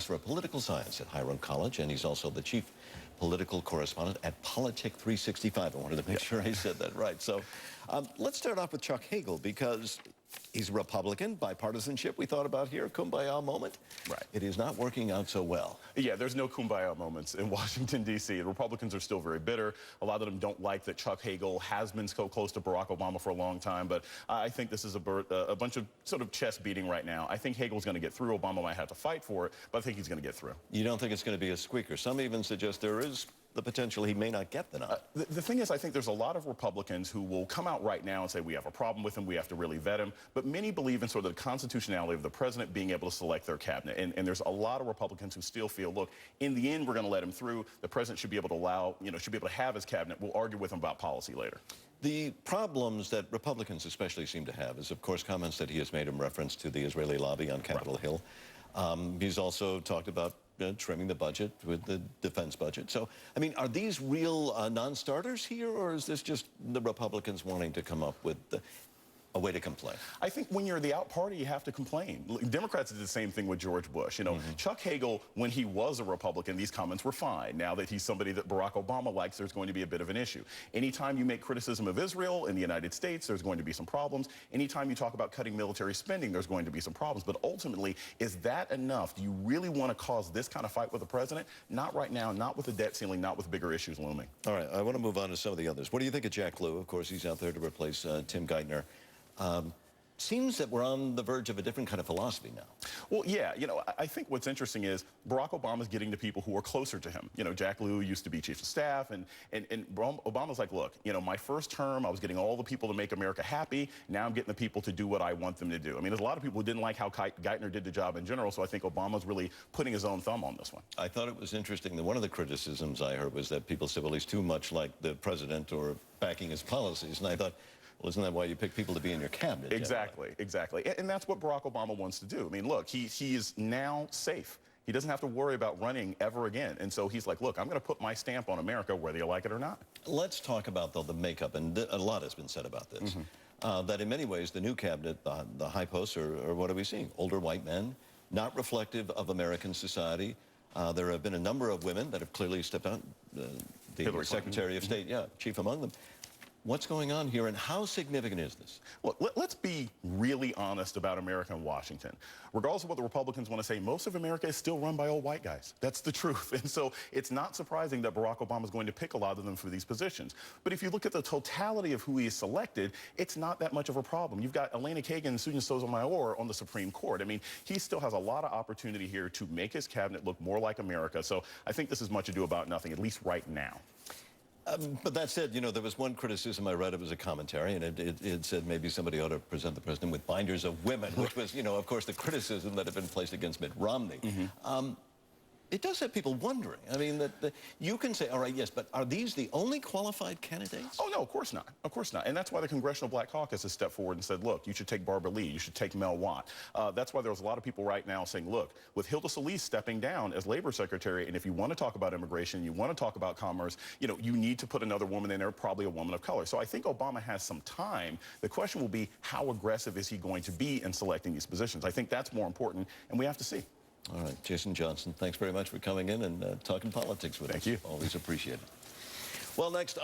For a political science at Hiram College, and he's also the chief political correspondent at Politic 365. I wanted to make sure I said that right. So let's start off with Chuck Hagel, because he's a Republican. Bipartisanship, we thought about here, kumbaya moment. Right. It is not working out so well. Yeah, there's no kumbaya moments in Washington, D.C. The Republicans are still very bitter. A lot of them don't like that Chuck Hagel has been so close to Barack Obama for a long time, but I think this is a bunch of sort of chest beating right now. I think Hagel's going to get through. Obama might have to fight for it, but I think he's going to get through. You don't think it's going to be a squeaker? Some even suggest there is the potential he may not get the nod. The thing is, I think there's a lot of Republicans who will come out right now and say we have a problem with him, we have to really vet him, but many believe in sort of the constitutionality of the president being able to select their cabinet, and there's a lot of Republicans who still feel, look, in the end we're going to let him through. The president should be able to should be able to have his cabinet. We'll argue with him about policy later. The problems that Republicans especially seem to have is, of course, comments that he has made in reference to the Israeli lobby on Capitol Hill. He's also talked about trimming the budget with the defense budget. So, I mean, are these real non-starters here, or is this just the Republicans wanting to come up with a way to complain? I think when you're the out party, you have to complain. Democrats did the same thing with George Bush. Chuck Hagel, when he was a Republican, these comments were fine. Now that he's somebody that Barack Obama likes, there's going to be a bit of an issue. Anytime you make criticism of Israel in the United States, there's going to be some problems. Anytime you talk about cutting military spending, there's going to be some problems. But ultimately, is that enough? Do you really want to cause this kind of fight with the president? Not right now, not with the debt ceiling, not with bigger issues looming. All right, I want to move on to some of the others. What do you think of Jack Lew? Of course, he's out there to replace Tim Geithner. Seems that we're on the verge of a different kind of philosophy now. Well, yeah, I think what's interesting is Barack Obama's getting to people who are closer to him. Jack Lew used to be chief of staff, and Obama's like, look, my first term, I was getting all the people to make America happy. Now I'm getting the people to do what I want them to do. I mean, there's a lot of people who didn't like how Geithner did the job in general, so I think Obama's really putting his own thumb on this one. I thought it was interesting that one of the criticisms I heard was that people said, well, he's too much like the president or backing his policies, and I thought, well, isn't that why you pick people to be in your cabinet? Exactly, exactly. And that's what Barack Obama wants to do. I mean, look, he is now safe. He doesn't have to worry about running ever again. And so he's like, look, I'm going to put my stamp on America whether you like it or not. Let's talk about, though, the makeup. And a lot has been said about this. That in many ways, the new cabinet, the high posts, are what are we seeing? Older white men, not reflective of American society. There have been a number of women that have clearly stepped out. The Secretary of State, chief among them. What's going on here, and how significant is this? Well, let's be really honest about America and Washington. Regardless of what the Republicans want to say, most of America is still run by old white guys. That's the truth. And so it's not surprising that Barack Obama is going to pick a lot of them for these positions. But if you look at the totality of who he has selected, it's not that much of a problem. You've got Elena Kagan and Susan Sotomayor on the Supreme Court. I mean, he still has a lot of opportunity here to make his cabinet look more like America. So I think this is much ado about nothing, at least right now. But that said, there was one criticism I read. It was a commentary, and it said maybe somebody ought to present the president with binders of women, which was, of course, the criticism that had been placed against Mitt Romney. It does have people wondering. I mean, that you can say, all right, yes, but are these the only qualified candidates? Oh, no, of course not. Of course not. And that's why the Congressional Black Caucus has stepped forward and said, look, you should take Barbara Lee. You should take Mel Watt. That's why there's a lot of people right now saying, look, with Hilda Solis stepping down as labor secretary, and if you want to talk about immigration, you want to talk about commerce, you need to put another woman in there, probably a woman of color. So I think Obama has some time. The question will be, how aggressive is he going to be in selecting these positions? I think that's more important, and we have to see. All right, Jason Johnson, thanks very much for coming in and talking politics with us. Thank you. Always appreciate it. Well, next...